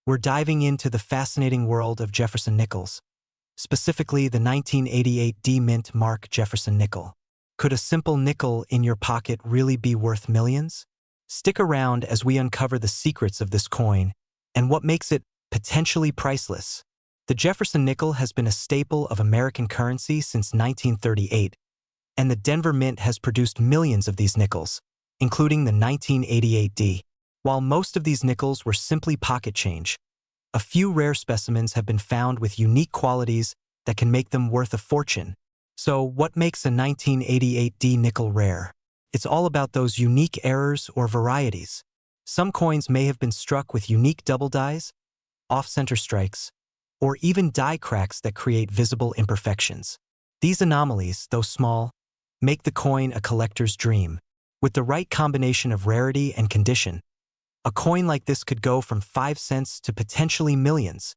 We're diving into the fascinating world of Jefferson nickels, specifically the 1988 D Mint Mark Jefferson nickel. Could a simple nickel in your pocket really be worth millions? Stick around as we uncover the secrets of this coin and what makes it potentially priceless. The Jefferson nickel has been a staple of American currency since 1938, and the Denver Mint has produced millions of these nickels, including the 1988 D. While most of these nickels were simply pocket change, a few rare specimens have been found with unique qualities that can make them worth a fortune. So, what makes a 1988 D nickel rare? It's all about those unique errors or varieties. Some coins may have been struck with unique double dies, off-center strikes, or even die cracks that create visible imperfections. These anomalies, though small, make the coin a collector's dream. With the right combination of rarity and condition, a coin like this could go from 5 cents to potentially millions.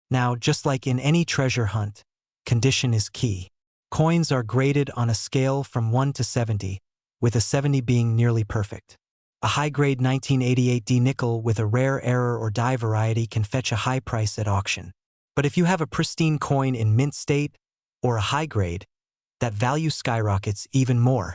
Now, just like in any treasure hunt, condition is key. Coins are graded on a scale from 1 to 70, with a 70 being nearly perfect. A high-grade 1988 D nickel with a rare error or die variety can fetch a high price at auction. But if you have a pristine coin in mint state or a high grade, that value skyrockets even more.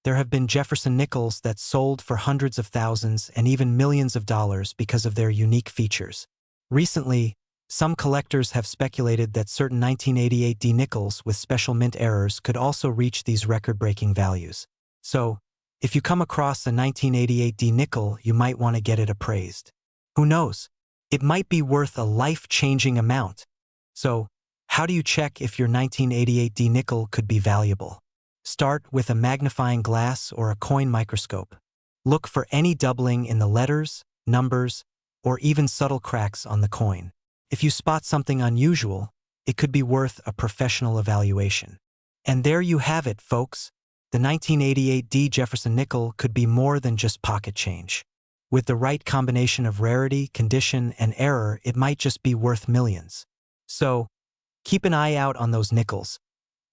There have been Jefferson nickels that sold for hundreds of thousands and even millions of dollars because of their unique features. Recently, some collectors have speculated that certain 1988 D nickels with special mint errors could also reach these record-breaking values. So, if you come across a 1988 D nickel, you might want to get it appraised. Who knows? It might be worth a life-changing amount. So, how do you check if your 1988 D nickel could be valuable? Start with a magnifying glass or a coin microscope. Look for any doubling in the letters, numbers, or even subtle cracks on the coin. If you spot something unusual, it could be worth a professional evaluation. And there you have it, folks. The 1988 D Jefferson nickel could be more than just pocket change. With the right combination of rarity, condition, and error, it might just be worth millions. So, keep an eye out on those nickels,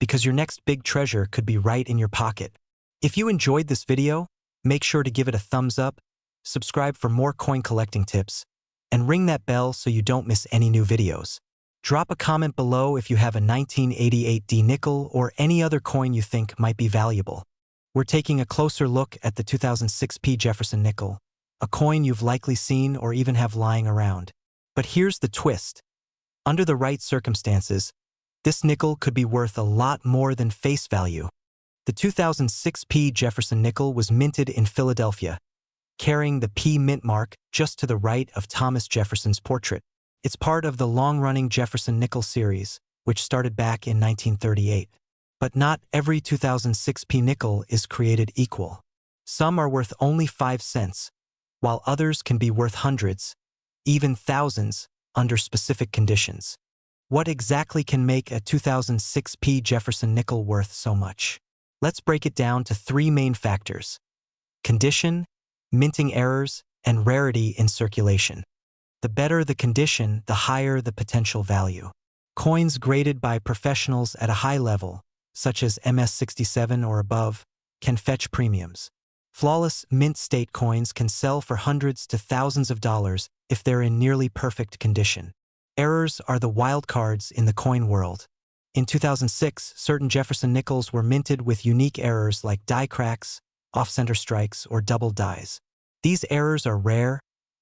because your next big treasure could be right in your pocket. If you enjoyed this video, make sure to give it a thumbs up, subscribe for more coin collecting tips, and ring that bell so you don't miss any new videos. Drop a comment below if you have a 1988 D nickel or any other coin you think might be valuable. We're taking a closer look at the 2006 P Jefferson nickel, a coin you've likely seen or even have lying around. But here's the twist. Under the right circumstances, this nickel could be worth a lot more than face value. The 2006 P Jefferson nickel was minted in Philadelphia, carrying the P mint mark just to the right of Thomas Jefferson's portrait. It's part of the long-running Jefferson nickel series, which started back in 1938. But not every 2006 P nickel is created equal. Some are worth only 5 cents, while others can be worth hundreds, even thousands, under specific conditions. What exactly can make a 2006 P Jefferson nickel worth so much? Let's break it down to 3 main factors: condition, minting errors, and rarity in circulation. The better the condition, the higher the potential value. Coins graded by professionals at a high level, such as MS-67 or above, can fetch premiums. Flawless mint state coins can sell for hundreds to thousands of dollars if they're in nearly perfect condition. Errors are the wild cards in the coin world. In 2006, certain Jefferson nickels were minted with unique errors like die cracks, off-center strikes, or double dies. These errors are rare,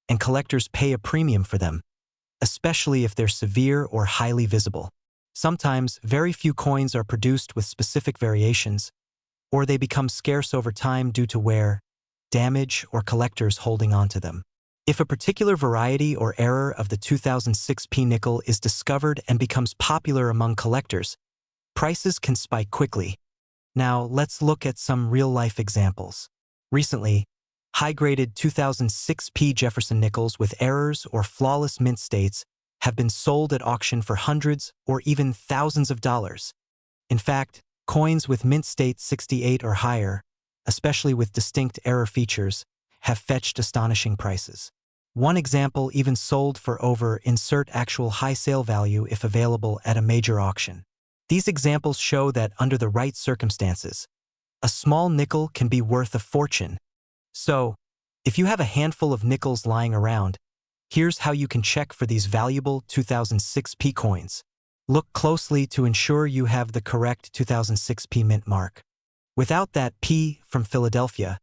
and collectors pay a premium for them, especially if they're severe or highly visible. Sometimes, very few coins are produced with specific variations, or they become scarce over time due to wear, damage, or collectors holding on to them. If a particular variety or error of the 2006 P nickel is discovered and becomes popular among collectors, prices can spike quickly. Now, let's look at some real-life examples. Recently, high-graded 2006 P Jefferson nickels with errors or flawless mint states have been sold at auction for hundreds or even thousands of dollars. In fact, coins with mint state 68 or higher, especially with distinct error features, have fetched astonishing prices. One example even sold for over insert actual high sale value if available at a major auction. These examples show that under the right circumstances, a small nickel can be worth a fortune. So, if you have a handful of nickels lying around, Here's how you can check for these valuable 2006 P coins. Look closely to ensure you have the correct 2006 P mint mark. Without that P from Philadelphia,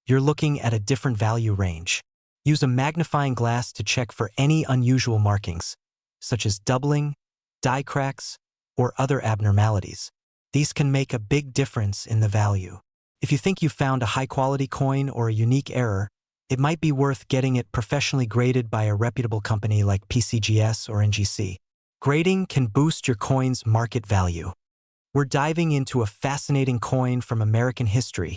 you're looking at a different value range. Use a magnifying glass to check for any unusual markings, such as doubling, die cracks, or other abnormalities. These can make a big difference in the value. If you think you found a high-quality coin or a unique error, it might be worth getting it professionally graded by a reputable company like PCGS or NGC. Grading can boost your coin's market value. We're diving into a fascinating coin from American history,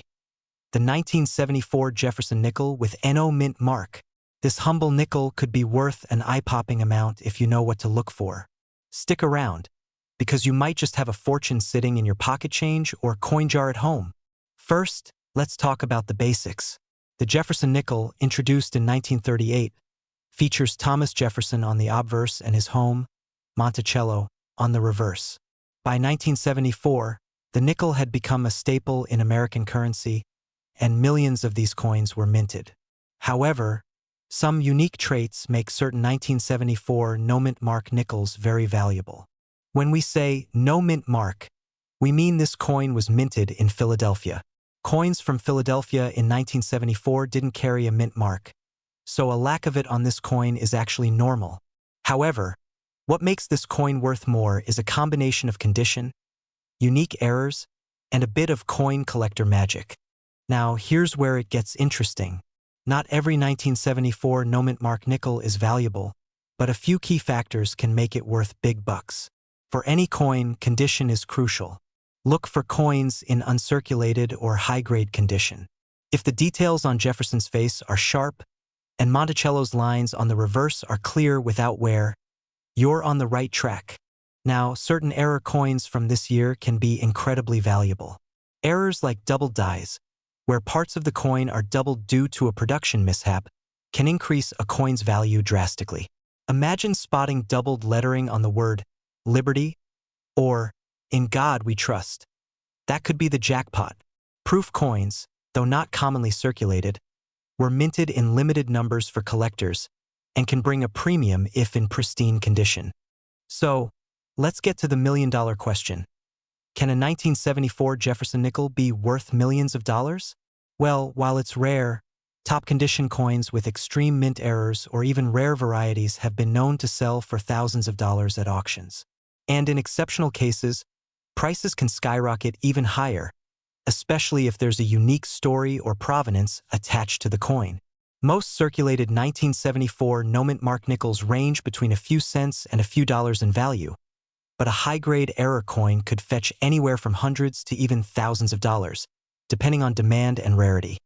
the 1974 Jefferson nickel with NO mint mark. This humble nickel could be worth an eye-popping amount if you know what to look for. Stick around, because you might just have a fortune sitting in your pocket change or coin jar at home. First, let's talk about the basics. The Jefferson nickel, introduced in 1938, features Thomas Jefferson on the obverse and his home, Monticello, on the reverse. By 1974, the nickel had become a staple in American currency, and millions of these coins were minted. However, some unique traits make certain 1974 no-mint mark nickels very valuable. When we say no mint mark, we mean this coin was minted in Philadelphia. Coins from Philadelphia in 1974 didn't carry a mint mark, so a lack of it on this coin is actually normal. However, what makes this coin worth more is a combination of condition, unique errors, and a bit of coin collector magic. Now, here's where it gets interesting. Not every 1974 no-mint mark nickel is valuable, but a few key factors can make it worth big bucks. For any coin, condition is crucial. Look for coins in uncirculated or high-grade condition. If the details on Jefferson's face are sharp and Monticello's lines on the reverse are clear without wear, you're on the right track. Now, certain error coins from this year can be incredibly valuable. Errors like double dies, where parts of the coin are doubled due to a production mishap, can increase a coin's value drastically. Imagine spotting doubled lettering on the word Liberty or In God We Trust. That could be the jackpot. Proof coins, though not commonly circulated, were minted in limited numbers for collectors and can bring a premium if in pristine condition. So, let's get to the million-dollar question. Can a 1974 Jefferson nickel be worth millions of dollars? Well, while it's rare, top-condition coins with extreme mint errors or even rare varieties have been known to sell for thousands of dollars at auctions. And in exceptional cases, prices can skyrocket even higher, especially if there's a unique story or provenance attached to the coin. Most circulated 1974 no-mint mark nickels range between a few cents and a few dollars in value, but a high-grade error coin could fetch anywhere from hundreds to even thousands of dollars, depending on demand and rarity.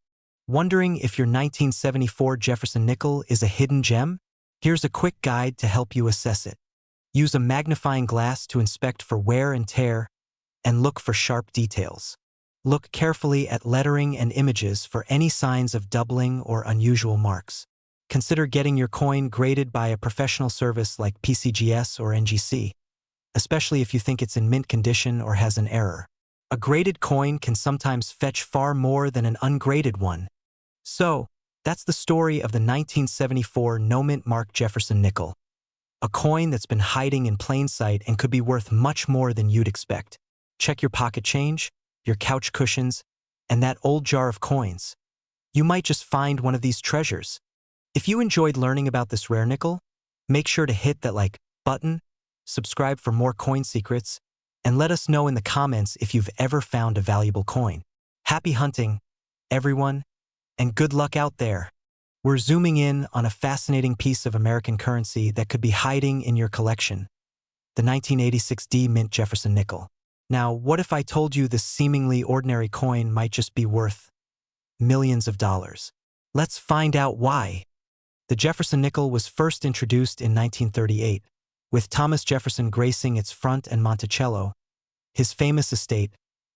Wondering if your 1974 Jefferson nickel is a hidden gem? Here's a quick guide to help you assess it. Use a magnifying glass to inspect for wear and tear, and look for sharp details. Look carefully at lettering and images for any signs of doubling or unusual marks. Consider getting your coin graded by a professional service like PCGS or NGC, especially if you think it's in mint condition or has an error. A graded coin can sometimes fetch far more than an ungraded one. So, that's the story of the 1974 no-mint mark Jefferson nickel. A coin that's been hiding in plain sight and could be worth much more than you'd expect. Check your pocket change, your couch cushions, and that old jar of coins. You might just find one of these treasures. If you enjoyed learning about this rare nickel, make sure to hit that like button, subscribe for more coin secrets, and let us know in the comments if you've ever found a valuable coin. Happy hunting, everyone, and good luck out there. We're zooming in on a fascinating piece of American currency that could be hiding in your collection, the 1986 D Mint Jefferson nickel. Now, what if I told you this seemingly ordinary coin might just be worth millions of dollars? Let's find out why. The Jefferson nickel was first introduced in 1938, with Thomas Jefferson gracing its front and Monticello, his famous estate,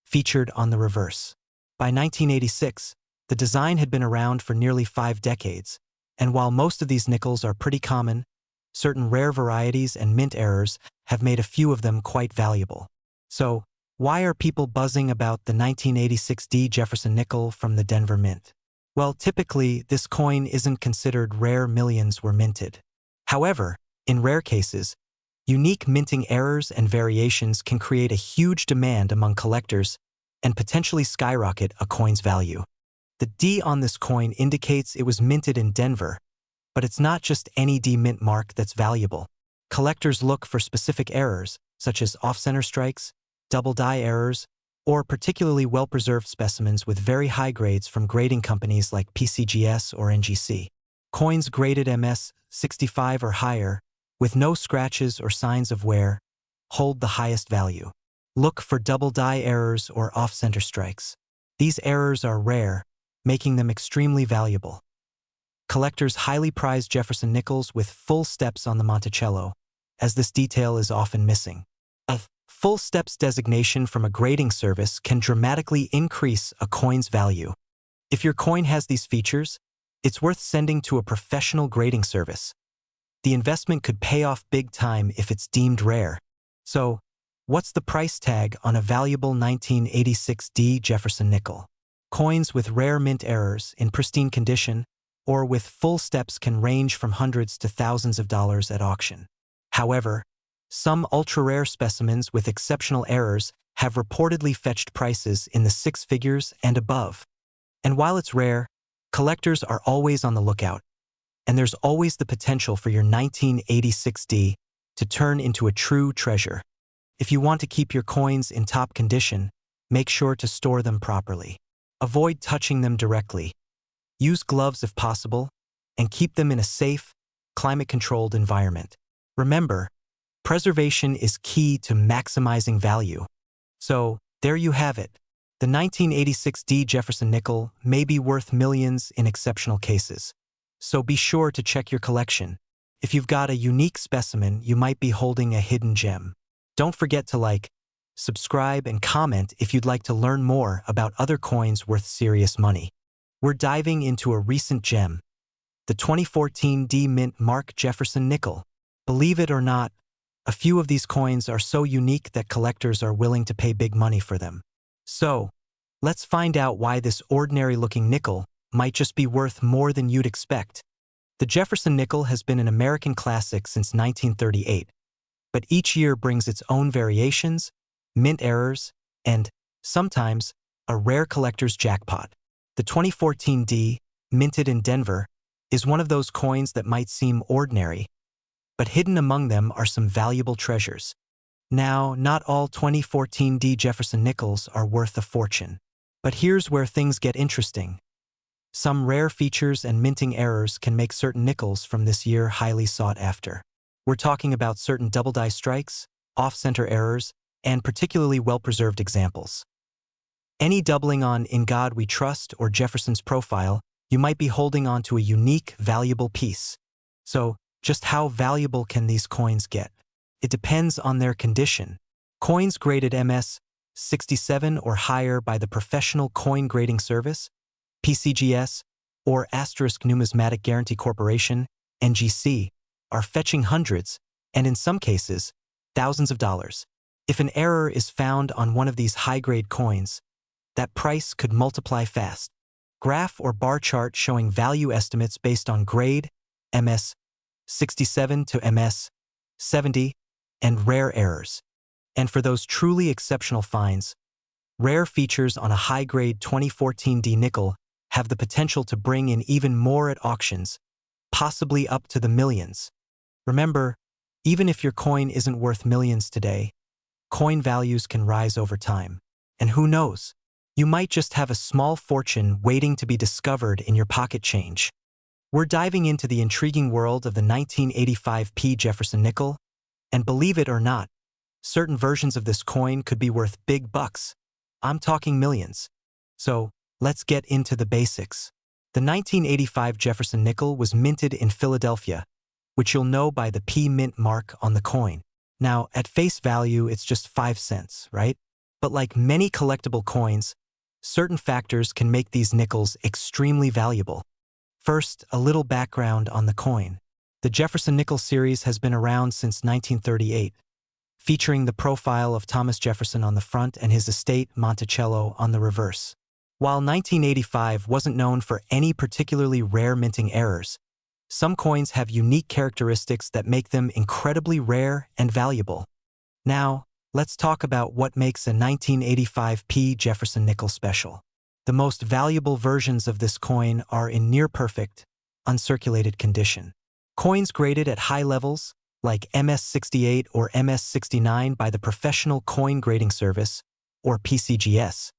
featured on the reverse. By 1986, the design had been around for nearly 5 decades, and while most of these nickels are pretty common, certain rare varieties and mint errors have made a few of them quite valuable. So, why are people buzzing about the 1986 D Jefferson nickel from the Denver Mint? Well, typically, this coin isn't considered rare. Millions were minted. However, in rare cases, unique minting errors and variations can create a huge demand among collectors and potentially skyrocket a coin's value. The D on this coin indicates it was minted in Denver, but it's not just any D mint mark that's valuable. Collectors look for specific errors, such as off-center strikes, double die errors, or particularly well-preserved specimens with very high grades from grading companies like PCGS or NGC. Coins graded MS-65 or higher, with no scratches or signs of wear, hold the highest value. Look for double die errors or off-center strikes. These errors are rare, making them extremely valuable. Collectors highly prize Jefferson nickels with full steps on the Monticello, as this detail is often missing. A full steps designation from a grading service can dramatically increase a coin's value. If your coin has these features, it's worth sending to a professional grading service. The investment could pay off big time if it's deemed rare. So, what's the price tag on a valuable 1986 D Jefferson nickel? Coins with rare mint errors in pristine condition or with full steps can range from hundreds to thousands of dollars at auction. However, some ultra-rare specimens with exceptional errors have reportedly fetched prices in the six figures and above. And while it's rare, collectors are always on the lookout, and there's always the potential for your 1986 D to turn into a true treasure. If you want to keep your coins in top condition, make sure to store them properly. Avoid touching them directly. Use gloves if possible, and keep them in a safe, climate-controlled environment. Remember, preservation is key to maximizing value. So, there you have it. The 1986 D Jefferson nickel may be worth millions in exceptional cases. So be sure to check your collection. If you've got a unique specimen, you might be holding a hidden gem. Don't forget to like, subscribe, and comment if you'd like to learn more about other coins worth serious money. We're diving into a recent gem, the 2014 D Mint Mark Jefferson nickel. Believe it or not, a few of these coins are so unique that collectors are willing to pay big money for them. So, let's find out why this ordinary-looking nickel might just be worth more than you'd expect. The Jefferson nickel has been an American classic since 1938, but each year brings its own variations, mint errors, and, sometimes, a rare collector's jackpot. The 2014 D, minted in Denver, is one of those coins that might seem ordinary, but hidden among them are some valuable treasures. Now, not all 2014 D Jefferson nickels are worth a fortune. But here's where things get interesting. Some rare features and minting errors can make certain nickels from this year highly sought after. We're talking about certain double die strikes, off-center errors, and particularly well-preserved examples. Any doubling on In God We Trust or Jefferson's profile, you might be holding on to a unique, valuable piece. So, just how valuable can these coins get? It depends on their condition. Coins graded MS-67 or higher by the Professional Coin Grading Service, PCGS, or * Numismatic Guarantee Corporation, NGC, are fetching hundreds, and in some cases, thousands of dollars. If an error is found on one of these high-grade coins, that price could multiply fast. Graph or bar chart showing value estimates based on grade, MS-67 to MS-70, and rare errors. And for those truly exceptional finds, rare features on a high-grade 2014 D nickel have the potential to bring in even more at auctions, possibly up to the millions. Remember, even if your coin isn't worth millions today, coin values can rise over time. And who knows? You might just have a small fortune waiting to be discovered in your pocket change. We're diving into the intriguing world of the 1985 P Jefferson nickel, and believe it or not, certain versions of this coin could be worth big bucks. I'm talking millions. So, let's get into the basics. The 1985 Jefferson nickel was minted in Philadelphia, which you'll know by the P mint mark on the coin. Now, at face value, it's just 5 cents, right? But like many collectible coins, certain factors can make these nickels extremely valuable. First, a little background on the coin. The Jefferson nickel series has been around since 1938, featuring the profile of Thomas Jefferson on the front and his estate Monticello on the reverse. While 1985 wasn't known for any particularly rare minting errors, Some coins have unique characteristics that make them incredibly rare and valuable. Now, let's talk about what makes a 1985 P Jefferson nickel special. The most valuable versions of this coin are in near-perfect, uncirculated condition. Coins graded at high levels, like MS68 or MS69 by the Professional Coin Grading Service, or PCGS,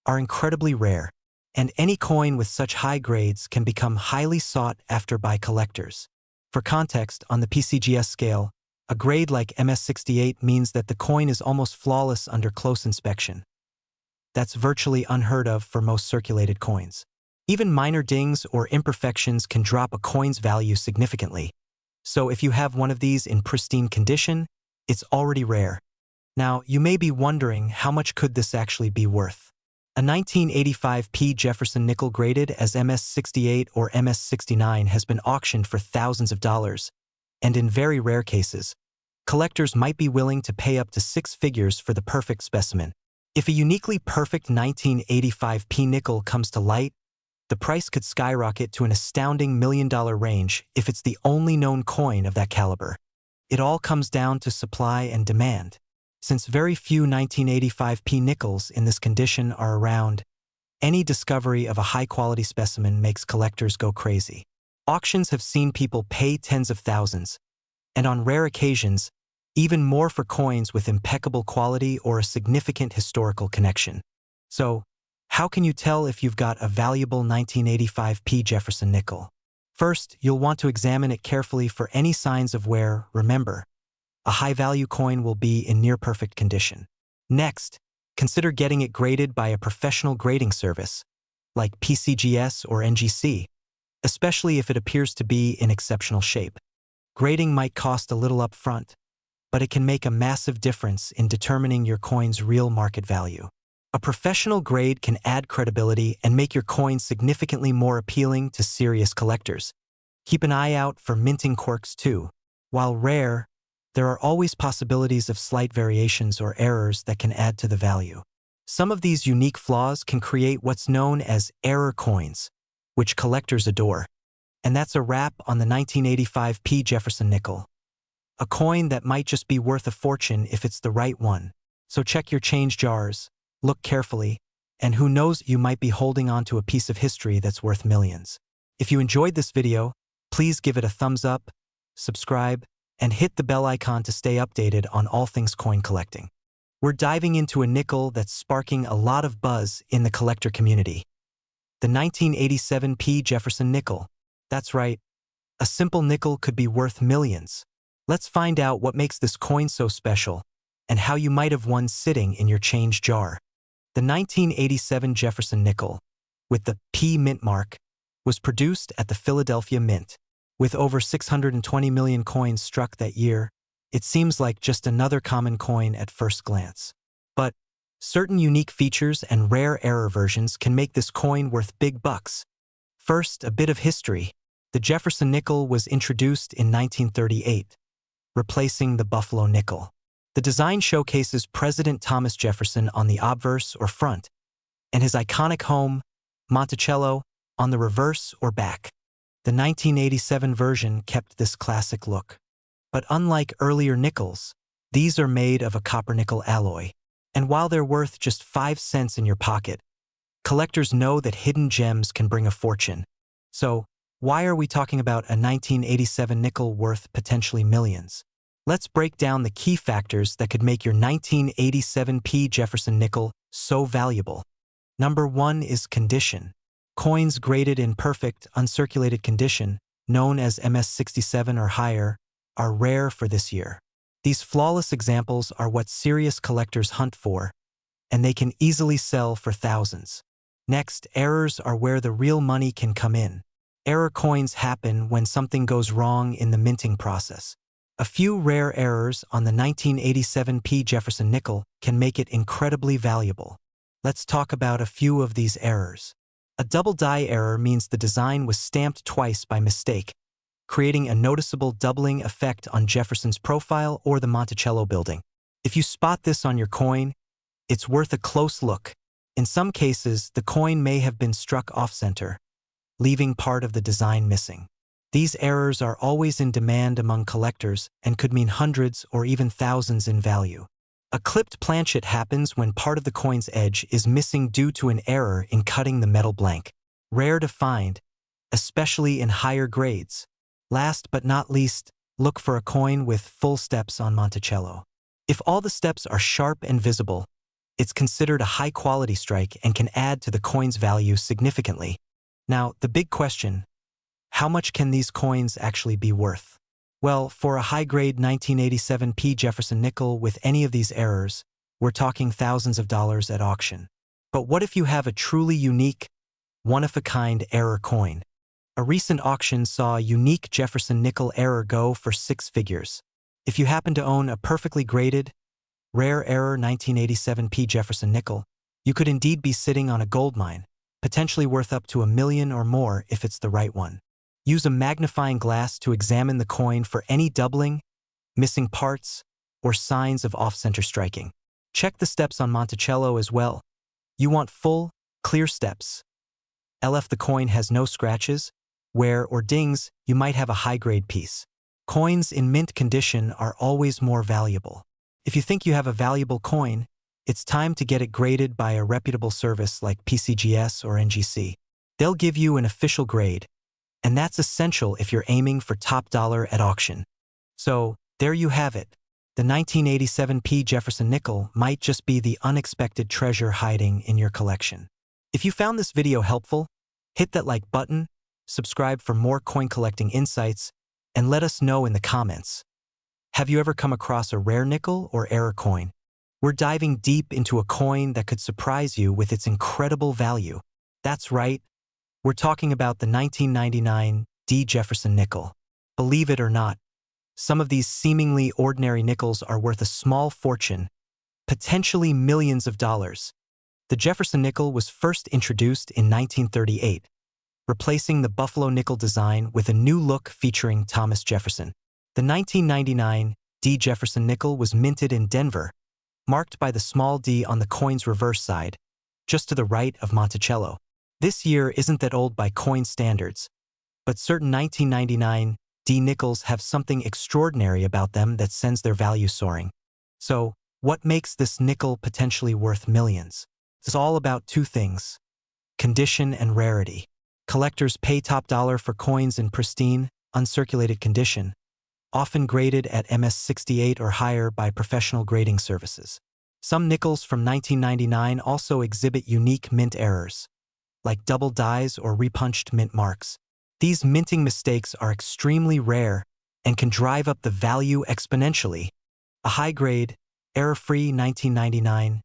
are incredibly rare, and any coin with such high grades can become highly sought after by collectors. For context, on the PCGS scale, a grade like MS68 means that the coin is almost flawless under close inspection. That's virtually unheard of for most circulated coins. Even minor dings or imperfections can drop a coin's value significantly. So if you have one of these in pristine condition, it's already rare. Now, you may be wondering, how much could this actually be worth? A 1985 P Jefferson nickel graded as MS68 or MS69 has been auctioned for thousands of dollars, and in very rare cases, collectors might be willing to pay up to 6 figures for the perfect specimen. If a uniquely perfect 1985 P nickel comes to light, the price could skyrocket to an astounding $1 million range if it's the only known coin of that caliber. It all comes down to supply and demand. Since very few 1985 P nickels in this condition are around, any discovery of a high-quality specimen makes collectors go crazy. Auctions have seen people pay tens of thousands, and on rare occasions, even more for coins with impeccable quality or a significant historical connection. So, how can you tell if you've got a valuable 1985 P Jefferson nickel? First, you'll want to examine it carefully for any signs of wear. Remember, a high-value coin will be in near-perfect condition. Next, consider getting it graded by a professional grading service, like PCGS or NGC, especially if it appears to be in exceptional shape. Grading might cost a little upfront, but it can make a massive difference in determining your coin's real market value. A professional grade can add credibility and make your coin significantly more appealing to serious collectors. Keep an eye out for minting quirks too. While rare, there are always possibilities of slight variations or errors that can add to the value. Some of these unique flaws can create what's known as error coins, which collectors adore. And that's a wrap on the 1985 P Jefferson nickel. A coin that might just be worth a fortune if it's the right one. So check your change jars, look carefully, and who knows, you might be holding on to a piece of history that's worth millions. If you enjoyed this video, please give it a thumbs up, subscribe, and hit the bell icon to stay updated on all things coin collecting. We're diving into a nickel that's sparking a lot of buzz in the collector community. The 1987 P Jefferson nickel. That's right, a simple nickel could be worth millions. Let's find out what makes this coin so special and how you might have one sitting in your change jar. The 1987 Jefferson nickel, with the P mint mark, was produced at the Philadelphia Mint. With over 620 million coins struck that year, it seems like just another common coin at first glance. But certain unique features and rare error versions can make this coin worth big bucks. First, a bit of history. The Jefferson nickel was introduced in 1938, replacing the Buffalo nickel. The design showcases President Thomas Jefferson on the obverse or front, and his iconic home, Monticello, on the reverse or back. The 1987 version kept this classic look. But unlike earlier nickels, these are made of a copper-nickel alloy. And while they're worth just 5 cents in your pocket, collectors know that hidden gems can bring a fortune. So, why are we talking about a 1987 nickel worth potentially millions? Let's break down the key factors that could make your 1987 P Jefferson nickel so valuable. Number 1 is condition. Coins graded in perfect, uncirculated condition, known as MS67 or higher, are rare for this year. These flawless examples are what serious collectors hunt for, and they can easily sell for thousands. Next, errors are where the real money can come in. Error coins happen when something goes wrong in the minting process. A few rare errors on the 1987 P Jefferson nickel can make it incredibly valuable. Let's talk about a few of these errors. A double die error means the design was stamped twice by mistake, creating a noticeable doubling effect on Jefferson's profile or the Monticello building. If you spot this on your coin, it's worth a close look. In some cases, the coin may have been struck off-center, leaving part of the design missing. These errors are always in demand among collectors and could mean hundreds or even thousands in value. A clipped planchet happens when part of the coin's edge is missing due to an error in cutting the metal blank. Rare to find, especially in higher grades. Last but not least, look for a coin with full steps on Monticello. If all the steps are sharp and visible, it's considered a high-quality strike and can add to the coin's value significantly. Now, the big question: how much can these coins actually be worth? Well, for a high-grade 1987 P Jefferson nickel with any of these errors, we're talking thousands of dollars at auction. But what if you have a truly unique, one-of-a-kind error coin? A recent auction saw a unique Jefferson nickel error go for 6 figures. If you happen to own a perfectly graded, rare error 1987 P Jefferson nickel, you could indeed be sitting on a gold mine, potentially worth up to $1 million or more if it's the right one. Use a magnifying glass to examine the coin for any doubling, missing parts, or signs of off-center striking. Check the steps on Monticello as well. You want full, clear steps. If the coin has no scratches, wear, or dings, you might have a high-grade piece. Coins in mint condition are always more valuable. If you think you have a valuable coin, it's time to get it graded by a reputable service like PCGS or NGC. They'll give you an official grade, and that's essential if you're aiming for top dollar at auction. So, there you have it. The 1987 P Jefferson nickel might just be the unexpected treasure hiding in your collection. If you found this video helpful, hit that like button, subscribe for more coin collecting insights, and let us know in the comments. Have you ever come across a rare nickel or error coin? We're diving deep into a coin that could surprise you with its incredible value. That's right. We're talking about the 1999 D Jefferson nickel. Believe it or not, some of these seemingly ordinary nickels are worth a small fortune, potentially millions of dollars. The Jefferson nickel was first introduced in 1938, replacing the Buffalo nickel design with a new look featuring Thomas Jefferson. The 1999 D Jefferson nickel was minted in Denver, marked by the small d on the coin's reverse side, just to the right of Monticello. This year isn't that old by coin standards, but certain 1999 D nickels have something extraordinary about them that sends their value soaring. So, what makes this nickel potentially worth millions? It's all about two things: condition and rarity. Collectors pay top dollar for coins in pristine, uncirculated condition, often graded at MS68 or higher by professional grading services. Some nickels from 1999 also exhibit unique mint errors, like double dies or repunched mint marks. These minting mistakes are extremely rare and can drive up the value exponentially. A high-grade, error-free 1999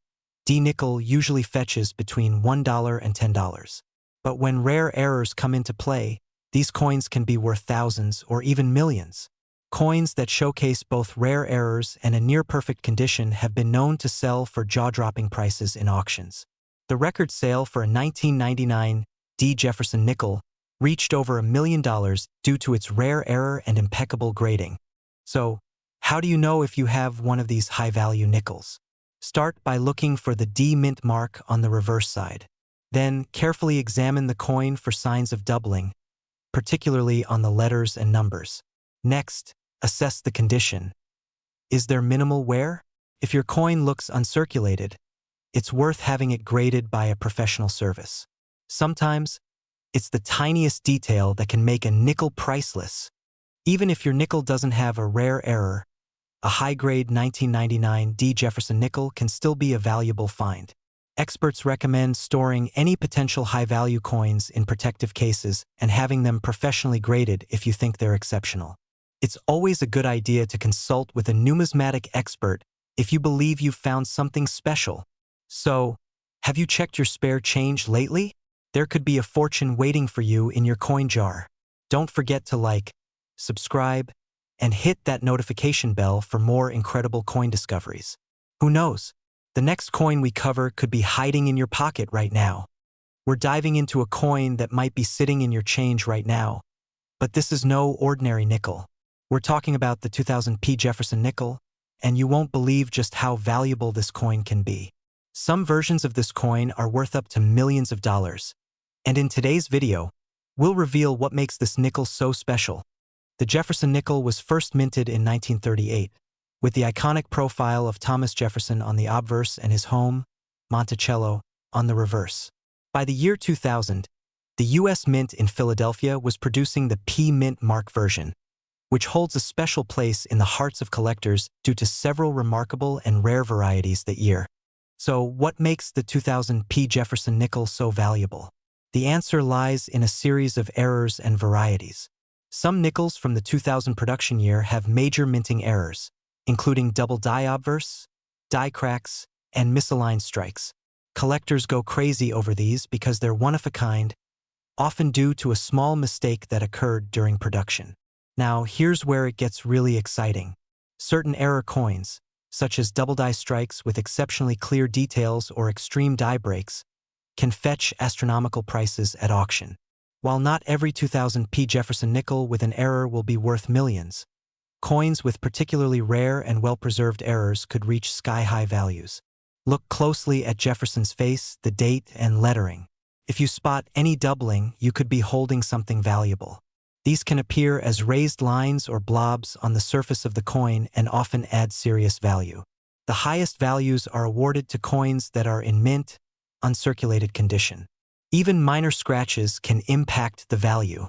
D nickel usually fetches between $1 and $10. But when rare errors come into play, these coins can be worth thousands or even millions. Coins that showcase both rare errors and a near-perfect condition have been known to sell for jaw-dropping prices in auctions. The record sale for a 1999 D Jefferson nickel reached over $1 million due to its rare error and impeccable grading. So, how do you know if you have one of these high-value nickels? Start by looking for the D mint mark on the reverse side. Then, carefully examine the coin for signs of doubling, particularly on the letters and numbers. Next, assess the condition. Is there minimal wear? If your coin looks uncirculated, it's worth having it graded by a professional service. Sometimes, it's the tiniest detail that can make a nickel priceless. Even if your nickel doesn't have a rare error, a high-grade 1999 D Jefferson nickel can still be a valuable find. Experts recommend storing any potential high-value coins in protective cases and having them professionally graded if you think they're exceptional. It's always a good idea to consult with a numismatic expert if you believe you've found something special. So, have you checked your spare change lately? There could be a fortune waiting for you in your coin jar. Don't forget to like, subscribe, and hit that notification bell for more incredible coin discoveries. Who knows? The next coin we cover could be hiding in your pocket right now. We're diving into a coin that might be sitting in your change right now. But this is no ordinary nickel. We're talking about the 2000 P Jefferson nickel, and you won't believe just how valuable this coin can be. Some versions of this coin are worth up to millions of dollars. And in today's video, We'll reveal what makes this nickel so special. The Jefferson nickel was first minted in 1938, with the iconic profile of Thomas Jefferson on the obverse and his home, Monticello, on the reverse. By the year 2000, the U.S. Mint in Philadelphia was producing the P-Mint Mark version, which holds a special place in the hearts of collectors due to several remarkable and rare varieties that year. So, what makes the 2000 P. Jefferson nickel so valuable? The answer lies in a series of errors and varieties. Some nickels from the 2000 production year have major minting errors, including double die obverse, die cracks, and misaligned strikes. Collectors go crazy over these because they're one-of-a-kind, often due to a small mistake that occurred during production. Now, here's where it gets really exciting. Certain error coins, such as double die strikes with exceptionally clear details or extreme die breaks, can fetch astronomical prices at auction. While not every 2000 P. Jefferson nickel with an error will be worth millions, coins with particularly rare and well-preserved errors could reach sky-high values. Look closely at Jefferson's face, the date, and lettering. If you spot any doubling, you could be holding something valuable. These can appear as raised lines or blobs on the surface of the coin and often add serious value. The highest values are awarded to coins that are in mint, uncirculated condition. Even minor scratches can impact the value.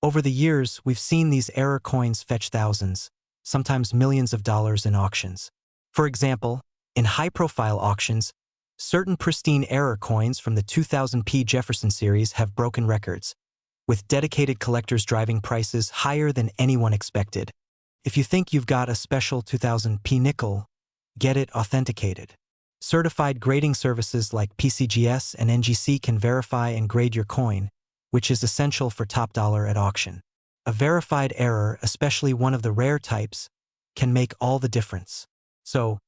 Over the years, we've seen these error coins fetch thousands, sometimes millions of dollars in auctions. For example, in high-profile auctions, certain pristine error coins from the 2000 P. Jefferson series have broken records, with dedicated collectors driving prices higher than anyone expected. If you think you've got a special 2000 P nickel, get it authenticated. Certified grading services like PCGS and NGC can verify and grade your coin, which is essential for top dollar at auction. A verified error, especially one of the rare types, can make all the difference. So,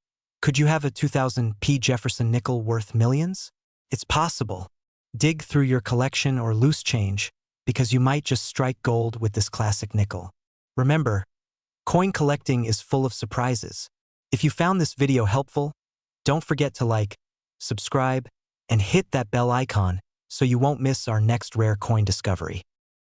could you have a 2000 P. Jefferson nickel worth millions? It's possible. Dig through your collection or loose change, because you might just strike gold with this classic nickel. Remember, coin collecting is full of surprises. If you found this video helpful, don't forget to like, subscribe, and hit that bell icon so you won't miss our next rare coin discovery.